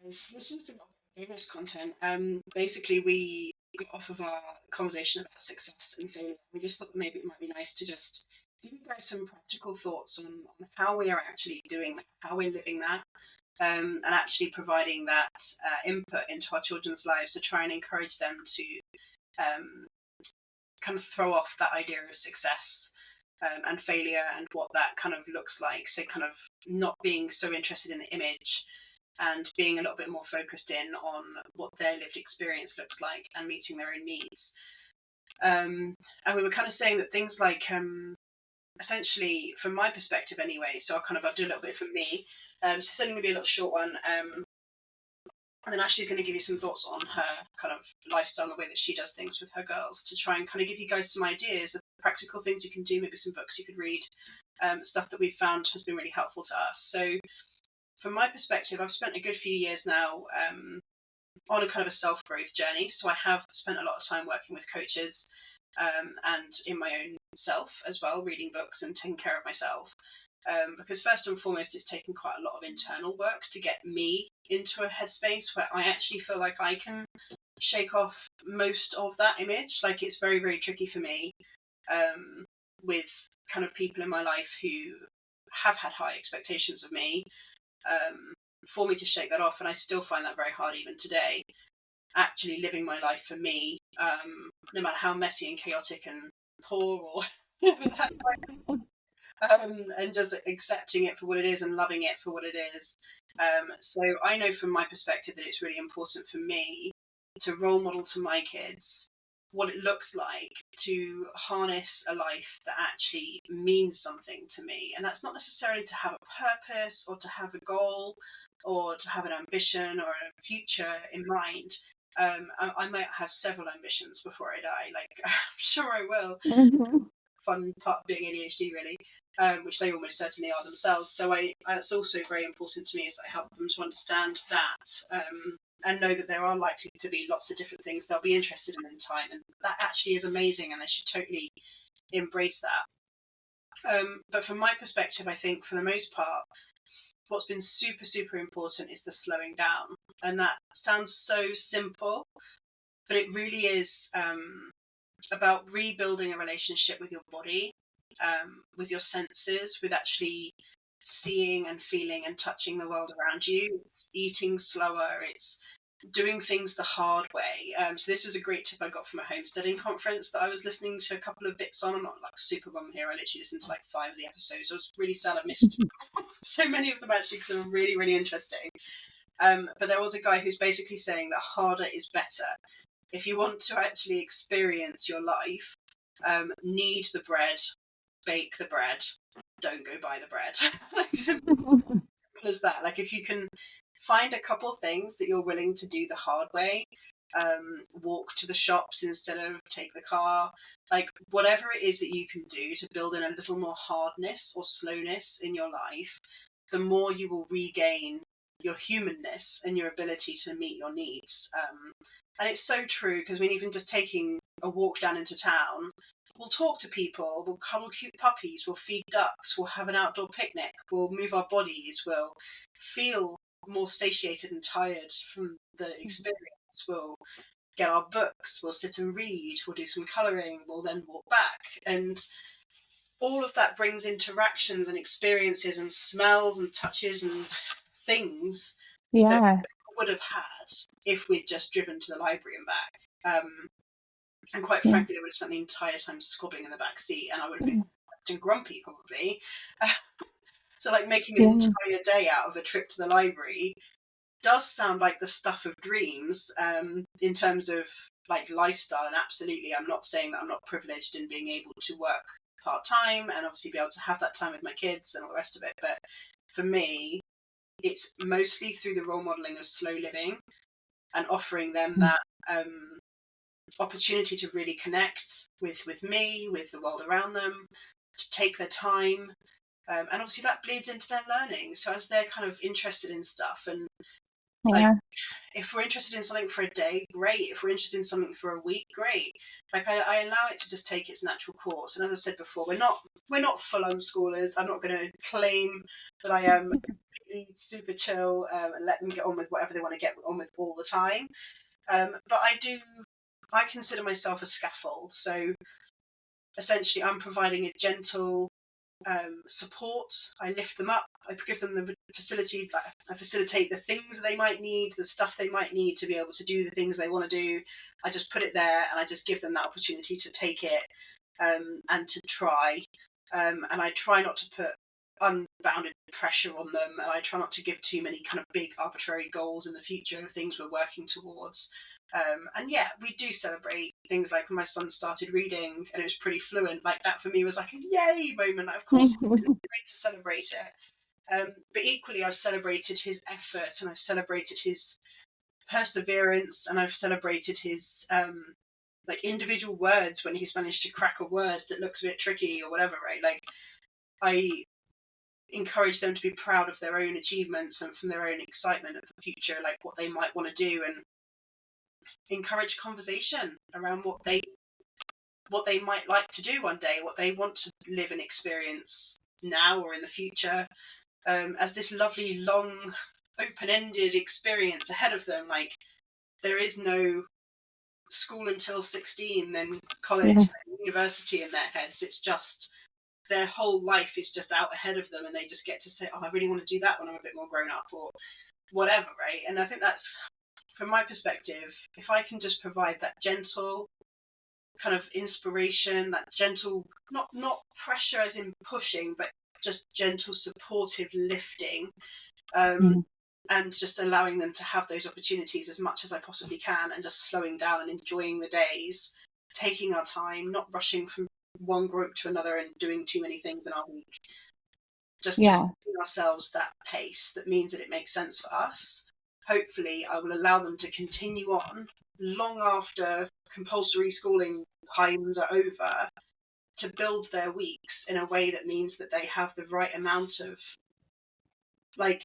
guys. This is a bonus content. Basically, we got off of our conversation about success and failure. We just thought that maybe it might be nice to just give you guys some practical thoughts on how we are actually doing that, how we're living that, and actually providing that input into our children's lives to try and encourage them to um, kind of throw off that idea of success and failure and what that kind of looks like. So, kind of not being so interested in the image and being a little bit more focused in on what their lived experience looks like and meeting their own needs. And we were kind of saying that things like, essentially, from my perspective anyway, so I'll do a little bit from me. So it's only going to be a little short one. And then Ashley's going to give you some thoughts on her kind of lifestyle and the way that she does things with her girls to try and kind of give you guys some ideas of practical things you can do, maybe some books you could read, stuff that we've found has been really helpful to us. So from my perspective, I've spent a good few years now on a kind of a self-growth journey. So I have spent a lot of time working with coaches and in my own self as well, reading books and taking care of myself. Because first and foremost, it's taken quite a lot of internal work to get me into a headspace where I actually feel like I can shake off most of that image. Like, it's very, very tricky for me with kind of people in my life who have had high expectations of me, for me to shake that off. And I still find that very hard even today, actually living my life for me, no matter how messy and chaotic and poor or that and just accepting it for what it is and loving it for what it is. So I know from my perspective that it's really important for me to role model to my kids what it looks like to harness a life that actually means something to me. And that's not necessarily to have a purpose or to have a goal or to have an ambition or a future in mind. I might have several ambitions before I die, like I'm sure I will. Mm-hmm. Fun part of being ADHD, really, which they almost certainly are themselves. So that's also very important to me, is that I help them to understand that and know that there are likely to be lots of different things they'll be interested in time, and that actually is amazing, and they should totally embrace that. But from my perspective, I think for the most part, what's been super, super important is the slowing down, and that sounds so simple, but it really is. About rebuilding a relationship with your body, with your senses, with actually seeing and feeling and touching the world around you. It's eating slower, it's doing things the hard way. So this was a great tip I got from a homesteading conference that I was listening to a couple of bits on. I'm not like super bum here, I literally listened to like 5 of the episodes. I was really sad I missed so many of them actually, because they were really, really interesting. But there was a guy who's basically saying that harder is better. If you want to actually experience your life, knead the bread, bake the bread, don't go buy the bread. Like, simple as that. Like, if you can find a couple things that you're willing to do the hard way, walk to the shops instead of take the car, like whatever it is that you can do to build in a little more hardness or slowness in your life, the more you will regain your humanness and your ability to meet your needs. And it's so true, because when even just taking a walk down into town, we'll talk to people, we'll cuddle cute puppies, we'll feed ducks, we'll have an outdoor picnic, we'll move our bodies, we'll feel more satiated and tired from the experience, we'll get our books, we'll sit and read, we'll do some colouring, we'll then walk back. And all of that brings interactions and experiences and smells and touches and things that Yeah. we would have had if we'd just driven to the library and back. And quite Yeah. frankly, they would have spent the entire time scobbing in the back seat, and I would have been grumpy probably. So, like, making an Yeah. entire day out of a trip to the library does sound like the stuff of dreams, in terms of like lifestyle. And absolutely, I'm not saying that I'm not privileged in being able to work part-time and obviously be able to have that time with my kids and all the rest of it. But for me, it's mostly through the role modeling of slow living and offering them that opportunity to really connect with me, with the world around them, to take their time. And obviously that bleeds into their learning. So as they're kind of interested in stuff, and like, Yeah. if we're interested in something for a day, great. If we're interested in something for a week, great. Like, I allow it to just take its natural course. And as I said before, we're not full-on schoolers. I'm not going to claim that I am completely super chill, and let them get on with whatever they want to get on with all the time. But I consider myself a scaffold. So essentially, I'm providing a gentle support. I lift them up. I give them the facility. I facilitate the things they might need, the stuff they might need to be able to do the things they want to do. I just put it there, and I just give them that opportunity to take it, and to try. And I try not to put unbounded pressure on them, and I try not to give too many kind of big arbitrary goals in the future of things we're working towards. And yeah, we do celebrate things like when my son started reading and it was pretty fluent. Like that for me was like a yay moment. Like, of course, it's great to celebrate it. But equally, I've celebrated his effort, and I've celebrated his perseverance, and I've celebrated his like individual words when he's managed to crack a word that looks a bit tricky or whatever. Right? Like I encourage them to be proud of their own achievements and from their own excitement of the future, like what they might want to do, and encourage conversation around what they might like to do one day, what they want to live and experience now or in the future, as this lovely long open-ended experience ahead of them. Like there is no school until 16, then college, Yeah. then university in their heads. It's just their whole life is just out ahead of them, and they just get to say, oh, I really want to do that when I'm a bit more grown up or whatever, right? And I think that's, from my perspective, if I can just provide that gentle kind of inspiration, that gentle, not pressure as in pushing, but just gentle supportive lifting, Mm. and just allowing them to have those opportunities as much as I possibly can, and just slowing down and enjoying the days, taking our time, not rushing from one group to another and doing too many things in our week, just Yeah. giving ourselves that pace that means that it makes sense for us. Hopefully I will allow them to continue on long after compulsory schooling times are over, to build their weeks in a way that means that they have the right amount of like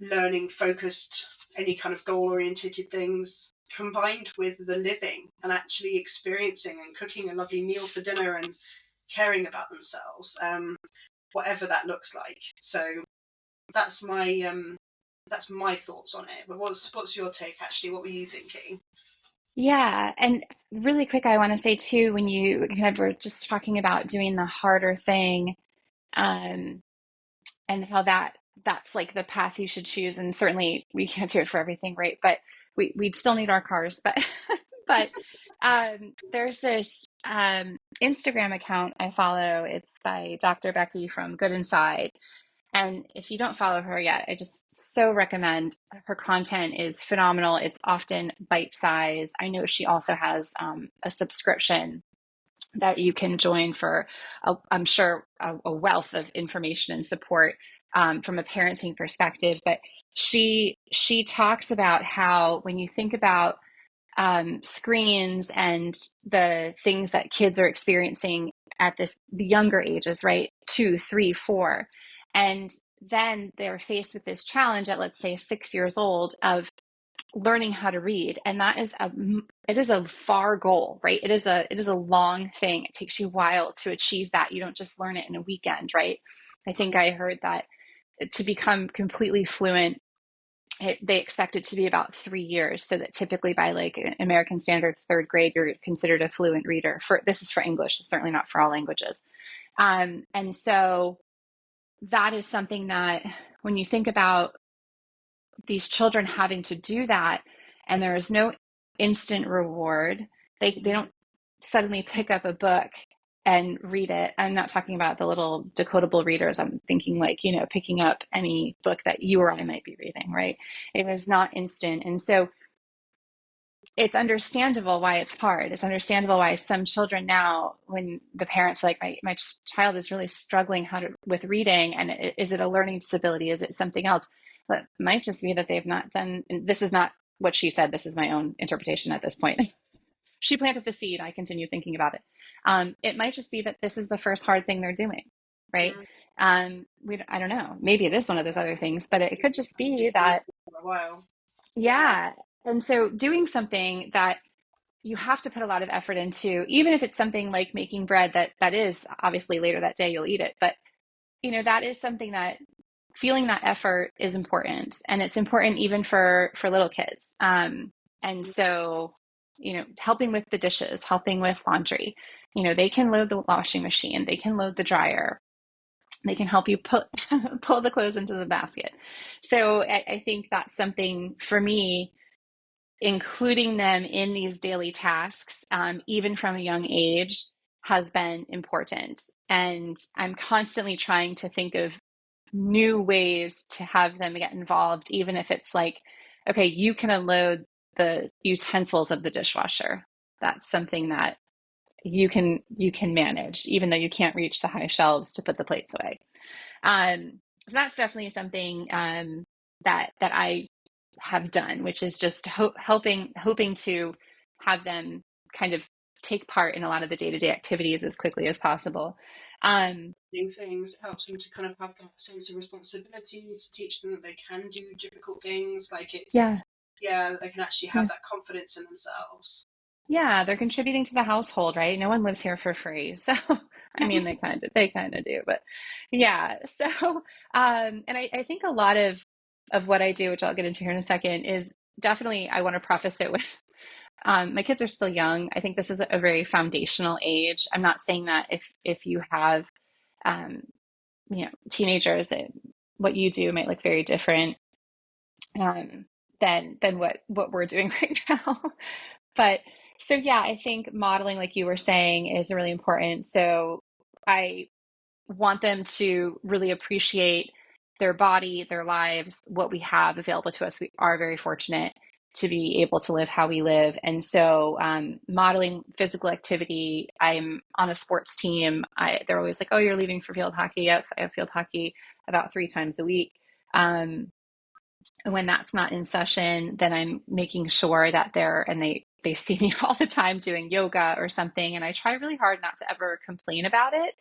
learning focused, any kind of goal oriented things combined with the living and actually experiencing and cooking a lovely meal for dinner and caring about themselves, whatever that looks like. So that's my thoughts on it. But what's your take, actually? What were you thinking? Yeah. And really quick, I want to say too, when you kind of were just talking about doing the harder thing, um, and how that's like the path you should choose. And certainly we can't do it for everything, right? But we'd still need our cars. But but there's this Instagram account I follow. It's by Dr. Becky from Good Inside. And if you don't follow her yet, I just so recommend. Her content is phenomenal. It's often bite size. I know she also has a subscription that you can join for, I'm sure, a wealth of information and support from a parenting perspective. But she talks about how when you think about screens and the things that kids are experiencing at the younger ages, right? 2, 3, 4. And then they're faced with this challenge at, let's say, 6 years old of learning how to read. And it is a far goal, right? It is a long thing. It takes you a while to achieve that. You don't just learn it in a weekend, right? I think I heard that to become completely fluent, they expect it to be about 3 years, so that typically by like American standards, third grade, you're considered a fluent reader. This is for English, certainly not for all languages. And so that is something that when you think about these children having to do that, and there is no instant reward, they don't suddenly pick up a book and read it. I'm not talking about the little decodable readers. I'm thinking like, picking up any book that you or I might be reading, right? It was not instant. And so it's understandable why it's hard. It's understandable why some children now, when the parents are like, my child is really struggling with reading, and is it a learning disability? Is it something else? But it might just be that they've not done, and this is not what she said. This is my own interpretation at this point. She planted the seed. I continue thinking about it. It might just be that this is the first hard thing they're doing, right? I don't know. Maybe it is one of those other things, but it could just be that, For a while. Yeah. yeah. And so doing something that you have to put a lot of effort into, even if it's something like making bread, that is obviously later that day you'll eat it, but that is something that feeling that effort is important, and it's important even for little kids. And so, helping with the dishes, helping with laundry, they can load the washing machine, they can load the dryer, they can help you pull the clothes into the basket. So I think that's something for me, including them in these daily tasks, even from a young age, has been important. And I'm constantly trying to think of new ways to have them get involved, even if it's like, okay, you can unload the utensils of the dishwasher. That's something that you can manage, even though you can't reach the high shelves to put the plates away. So that's definitely something that I have done, which is just hoping to have them kind of take part in a lot of the day-to-day activities as quickly as possible. Um, Things helps them to kind of have that sense of responsibility, to teach them that they can do difficult things. Like it's, yeah, yeah, they can actually have yeah, that confidence in themselves. yeah. They're contributing to the household, right? No one lives here for free, so I mean, they kind of do, but yeah. So, and I think a lot of what I do, which I'll get into here in a second, is definitely I want to preface it with my kids are still young. I think this is a very foundational age. I'm not saying that if you have um, teenagers, that what you do might look very different um, than what we're doing right now. But so yeah, I think modeling, like you were saying, is really important. So I want them to really appreciate their body, their lives, what we have available to us. We are very fortunate to be able to live how we live. And so, modeling physical activity, I'm on a sports team. They're always like, oh, you're leaving for field hockey. Yes, I have field hockey about 3 times a week. When that's not in session, then I'm making sure that they see me all the time doing yoga or something. And I try really hard not to ever complain about it,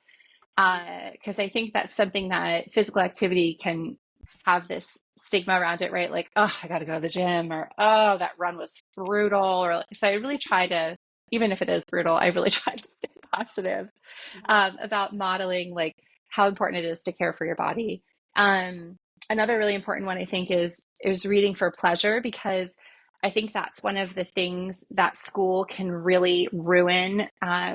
because I think that's something that physical activity can have this stigma around it, right? Like, oh, I got to go to the gym, or oh, that run was brutal, or so I really try to, even if it is brutal, I really try to stay positive about modeling like how important it is to care for your body. Another really important one I think is reading for pleasure, because I think that's one of the things that school can really ruin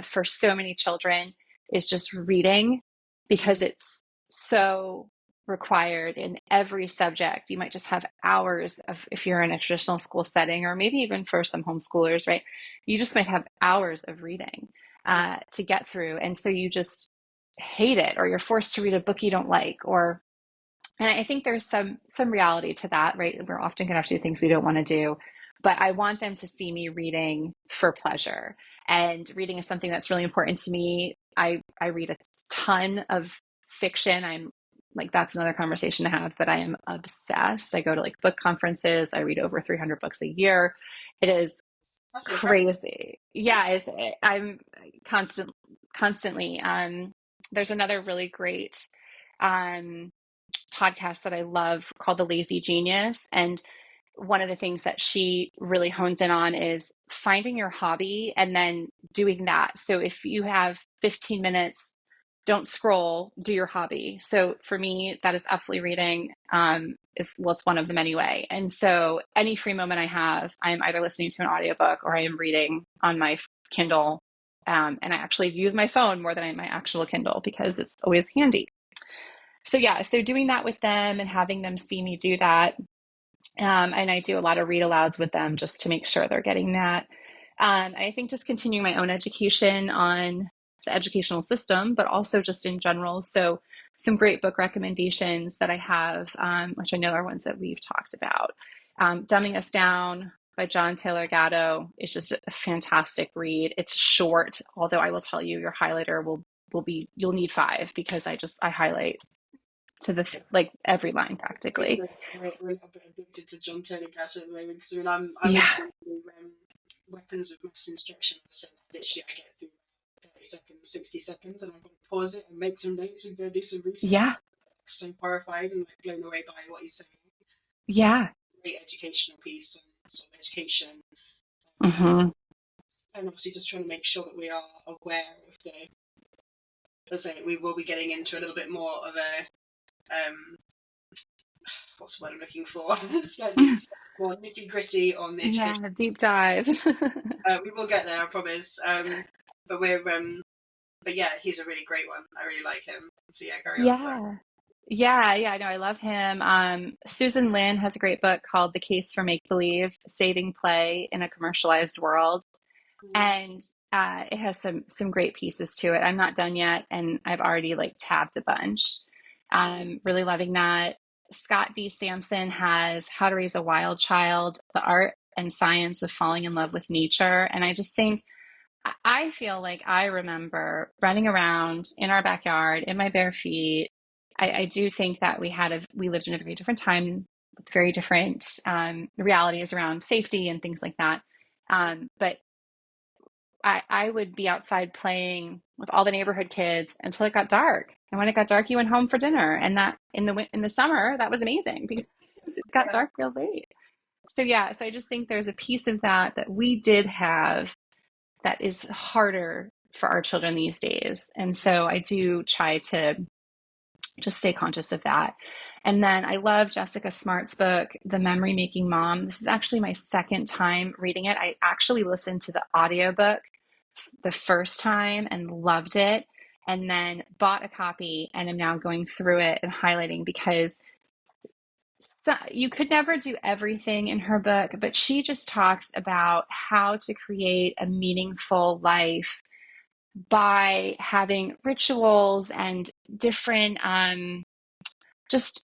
for so many children, is just reading, because it's so required in every subject. You might just have hours of, if you're in a traditional school setting, or maybe even for some homeschoolers, right? You just might have hours of reading to get through. And so you just hate it, or you're forced to read a book you don't like, or and I think there's some reality to that, right? We're often going to have to do things we don't want to do, but I want them to see me reading for pleasure. And reading is something that's really important to me. I read a ton of fiction. I'm like, that's another conversation to have, but I am obsessed. I go to like book conferences. I read over 300 books a year. It is That's impressive. crazy. Yeah, I'm constantly. There's another really great um podcast that I love called The Lazy Genius. And one of the things that she really hones in on is finding your hobby and then doing that. So if you have 15 minutes, don't scroll, do your hobby. So for me, that is absolutely reading. It's one of them anyway. And so any free moment I have, I'm either listening to an audiobook or I am reading on my Kindle. And I actually use my phone more than my actual Kindle, because it's always handy. So yeah, so doing that with them and having them see me do that. And I do a lot of read alouds with them just to make sure they're getting that. I think just continuing my own education on the educational system, but also just in general. So some great book recommendations that I have, which I know are ones that we've talked about. Dumbing Us Down by John Taylor Gatto is just a fantastic read. It's short, although I will tell you your highlighter will be, you'll need five, because I highlight to the like every line practically. We're a little bit addicted to John Taylor Gatto at the moment, because I mean, I'm Yeah, listening to Weapons of Mass Instruction. So literally, I get through 30 seconds, 60 seconds, and I've got to pause it and make some notes and go do some research. yeah, So horrified and like blown away by what he's saying. yeah. Great educational piece on sort of education, Hmm. and obviously just trying to make sure that we are aware of let's say we will be getting into a little bit more of a what's the word I'm looking for? Slightly more nitty gritty on the Yeah, education. deep dive. We will get there, I promise. But we're but yeah, he's a really great one. I really like him. So yeah, carry on. Sorry. Yeah. Yeah, no, I love him. Susan Lin has a great book called The Case for Make Believe, Saving Play in a Commercialized World. Mm, And it has some great pieces to it. I'm not done yet, and I've already like tabbed a bunch. mm, Really loving that. Scott D. Sampson has How to Raise a Wild Child, The Art and Science of Falling in Love with Nature. And I just think I feel like I remember running around in our backyard in my bare feet. I do think that we lived in a very different time, with very different realities around safety and things like that. But I would be outside playing with all the neighborhood kids until it got dark. And when it got dark, you went home for dinner. And that in the summer, that was amazing because it got yeah. dark real late. So yeah, so I just think there's a piece of that we did have that is harder for our children these days. And so I do try to just stay conscious of that. And then I love Jessica Smart's book, The Memory Making Mom. This is actually my second time reading it. I actually listened to the audiobook the first time and loved it, and then bought a copy and am now going through it and highlighting because you could never do everything in her book, but she just talks about how to create a meaningful life by having rituals and different just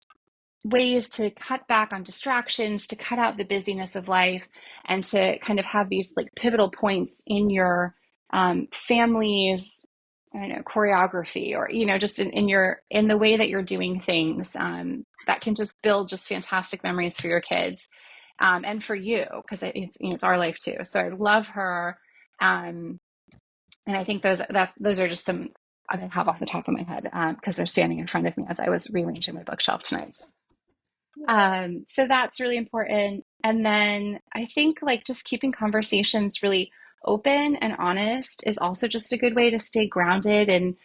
ways to cut back on distractions, to cut out the busyness of life, and to kind of have these like pivotal points in your family's, I don't know, choreography, or just in the way that you're doing things, that can just build just fantastic memories for your kids, and for you, because it's our life too. So I love her, um, and I think those are just some I have off the top of my head, because they're standing in front of me as I was rearranging my bookshelf tonight. So that's really important. And then I think like just keeping conversations really open and honest is also just a good way to stay grounded and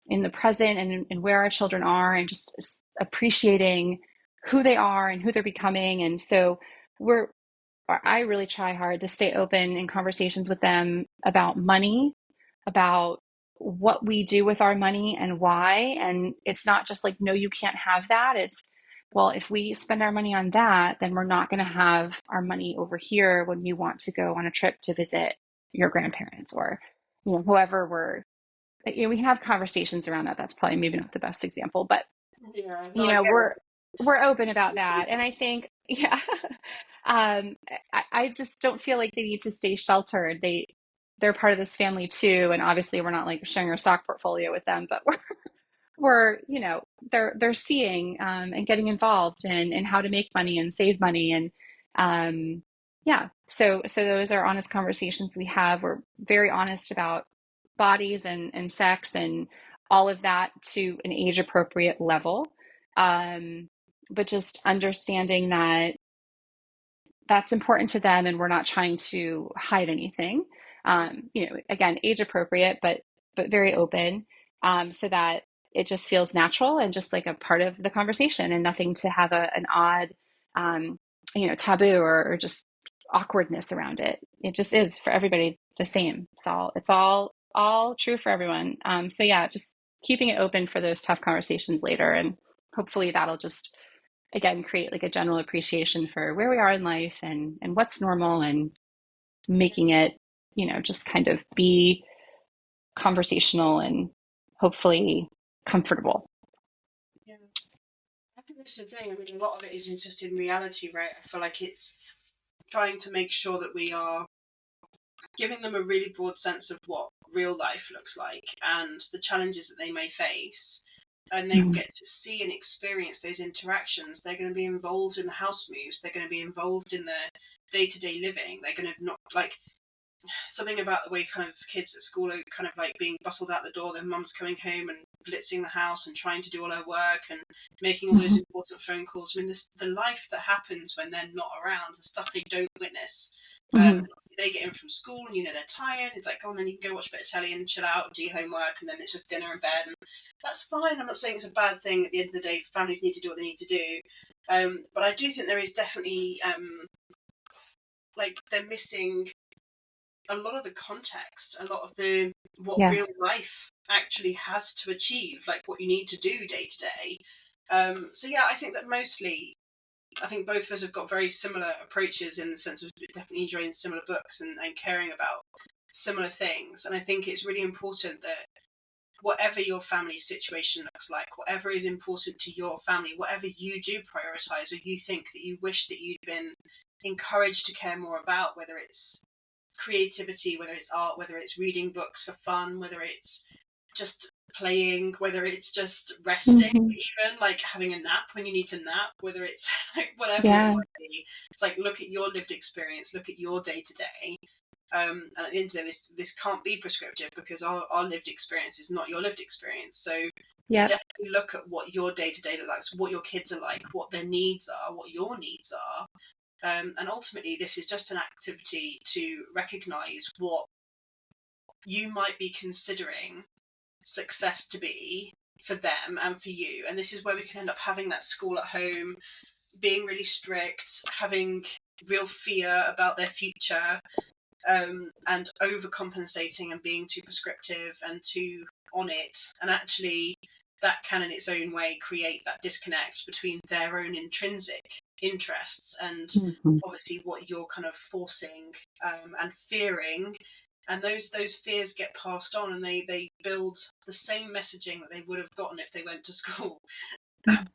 in the present, and where our children are, and just appreciating who they are and who they're becoming. And so we're I really try hard to stay open in conversations with them about money, about what we do with our money and why. And it's not just like, no, you can't have that. It's, well, if we spend our money on that, then we're not going to have our money over here when we want to go on a trip to visit your grandparents, or, whoever we have conversations around that. That's probably maybe not the best example, but Yeah. No, I get we're open about that. it. And I think, yeah, I just don't feel like they need to stay sheltered. They're part of this family too. And obviously we're not like sharing our stock portfolio with them, but we're they're seeing, and getting involved in how to make money and save money. And yeah, so those are honest conversations we have. We're very honest about bodies and sex and all of that to an age appropriate level, but just understanding that that's important to them, and we're not trying to hide anything. Again, age appropriate, but very open, so that it just feels natural and just like a part of the conversation, and nothing to have an odd, um, taboo, or just awkwardness around it. It just is for everybody the same. It's all true for everyone. So yeah, just keeping it open for those tough conversations later, and hopefully that'll just again create like a general appreciation for where we are in life, and what's normal, and making it just kind of be conversational and hopefully comfortable. Yeah. I think that's the thing. I mean, a lot of it is just in reality, right? I feel like it's trying to make sure that we are giving them a really broad sense of what real life looks like and the challenges that they may face. And they Mhm. get to see and experience those interactions. They're going to be involved in the house moves. They're going to be involved in their day-to-day living. They're going to not like something about the way kind of kids at school are kind of like being bustled out the door. Their mum's coming home and blitzing the house and trying to do all her work and making all those Mhm. important phone calls. I mean, the life that happens when they're not around, the stuff they don't witness. Hmm. Obviously they get in from school and they're tired. It's like, oh, and then you can go watch a bit of telly and chill out, do your homework, and then it's just dinner and bed. And that's fine. I'm not saying it's a bad thing. At the end of the day, families need to do what they need to do. But I do think there is definitely like they're missing a lot of the context, a lot of the what Yeah. real life actually has to achieve, like what you need to do day to day. So yeah, I think that mostly, I think both of us have got very similar approaches in the sense of definitely enjoying similar books and caring about similar things. And I think it's really important that whatever your family situation looks like, whatever is important to your family, whatever you do prioritize or you think that you wish that you'd been encouraged to care more about, whether it's creativity, whether it's art, whether it's reading books for fun, whether it's just playing, whether it's just resting, Hmm. even like having a nap when you need to nap, whether it's like whatever it Yeah. might be. It's like look at your lived experience, look at your day to day. And at the end of the day, this can't be prescriptive because our lived experience is not your lived experience. So Yep. definitely look at what your day to day looks like, what your kids are like, what their needs are, what your needs are. And ultimately, this is just an activity to recognize what you might be considering success to be for them and for you. And this is where we can end up having that school at home, being really strict, having real fear about their future, and overcompensating and being too prescriptive and too on it. And actually, that can, in its own way, create that disconnect between their own intrinsic interests and Hmm. obviously what you're kind of forcing and fearing. And those fears get passed on, and they build the same messaging that they would have gotten if they went to school. Oh,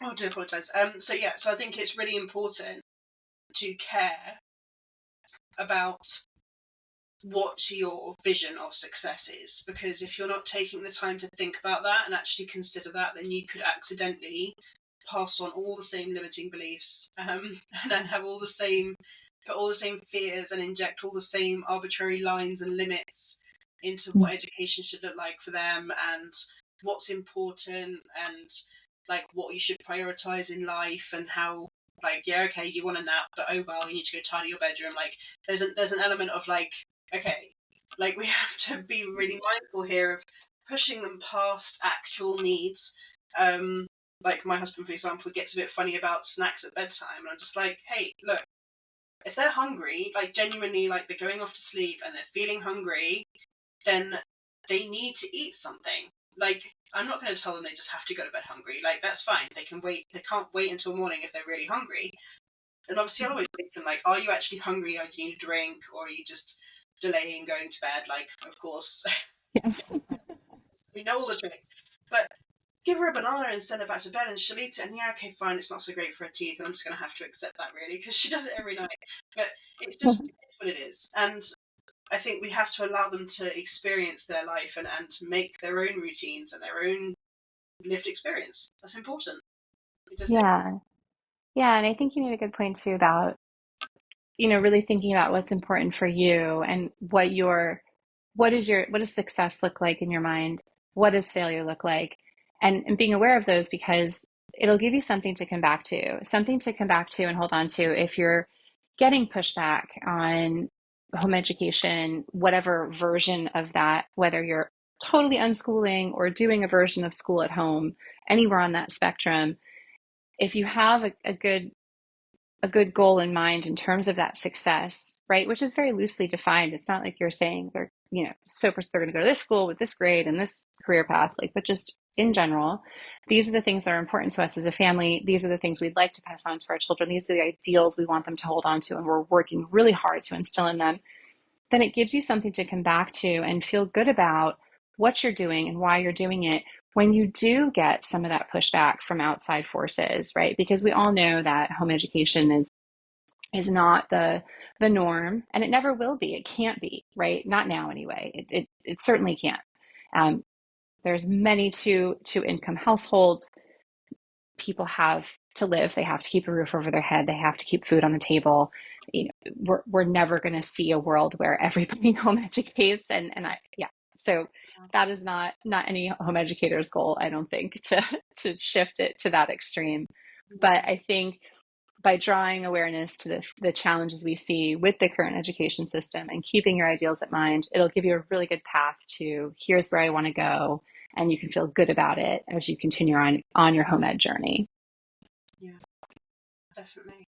I do apologise. So yeah, so I think it's really important to care about what your vision of success is, because if you're not taking the time to think about that and actually consider that, then you could accidentally pass on all the same limiting beliefs, and then have all the same put all the same fears and inject all the same arbitrary lines and limits into what education should look like for them and what's important and like what you should prioritize in life and how, like, yeah, okay, you want a nap, but oh well, you need to go tidy your bedroom. Like there's an element of like, okay, like we have to be really mindful here of pushing them past actual needs. Like my husband, for example, gets a bit funny about snacks at bedtime, and I'm just like, hey, look, if they're hungry, like genuinely, like they're going off to sleep and they're feeling hungry, then they need to eat something. Like, I'm not going to tell them they just have to go to bed hungry. Like, that's fine. They can wait. They can't wait until morning if they're really hungry. And obviously, I always think to them, like, are you actually hungry? Or do you need a drink? Or are you just delaying going to bed? Like, of course, Yes. we know all the tricks. But give her a banana and send her back to bed and she'll eat it. And yeah, okay, fine, it's not so great for her teeth. And I'm just going to have to accept that, really, because she does it every night. But it's what it is. And I think we have to allow them to experience their life and make their own routines and their own lived experience. That's important. It just is. Yeah. Yeah. And I think you made a good point too about, really thinking about what's important for you and what does success look like in your mind? What does failure look like? And being aware of those because it'll give you something to come back to and hold on to if you're getting pushback on home education, whatever version of that, whether you're totally unschooling or doing a version of school at home, anywhere on that spectrum. If you have a good goal in mind in terms of that success, right? Which is very loosely defined. It's not like you're saying they're going to go to this school with this grade and this career path, like, but just in general, these are the things that are important to us as a family. These are the things we'd like to pass on to our children. These are the ideals we want them to hold on to, and we're working really hard to instill in them. Then it gives you something to come back to and feel good about what you're doing and why you're doing it when you do get some of that pushback from outside forces, right? Because we all know that home education is not the norm, and it never will be. It can't be, right? Not now anyway. It certainly can't. Um, there's many two income households. People have to live. They have to keep a roof over their head. They have to keep food on the table. We're never going to see a world where everybody home educates, and I yeah. So that is not any home educator's goal, I don't think, to shift it to that extreme. But No. I think by drawing awareness to the challenges we see with the current education system and keeping your ideals in mind, it'll give you a really good path to here's where I want to go, and you can feel good about it as you continue on your home ed journey. Yeah, definitely.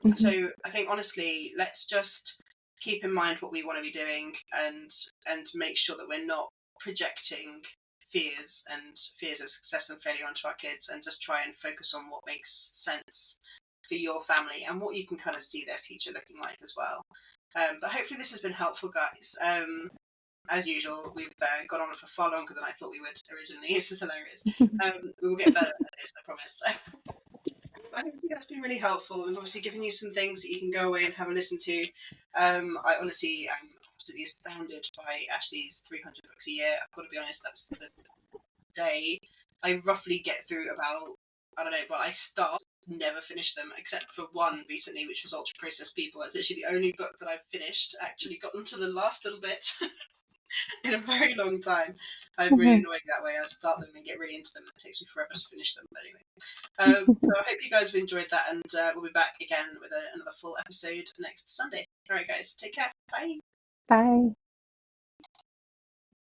Mm-hmm. So I think honestly, let's just keep in mind what we want to be doing, and make sure that we're not projecting fears of success and failure onto our kids, and just try and focus on what makes sense for your family and what you can kind of see their future looking like as well. But hopefully this has been helpful, guys. As usual, we've gone on for far longer than I thought we would originally. This is hilarious. We will get better at this, I promise. I think that's been really helpful. We've obviously given you some things that you can go away and have a listen to. I honestly am absolutely astounded by Ashley's 300 books a year. I've got to be honest, that's the day. I roughly get through about, I don't know, well, I start, never finish them, except for one recently, which was Ultra Processed People. That's literally the only book that I've finished, actually gotten to the last little bit. In a very long time. I'm really annoying that way. I start them and get really into them, and it takes me forever to finish them. But anyway, so I hope you guys have enjoyed that, and we'll be back again with another full episode next Sunday. All right, guys, take care. Bye. Bye.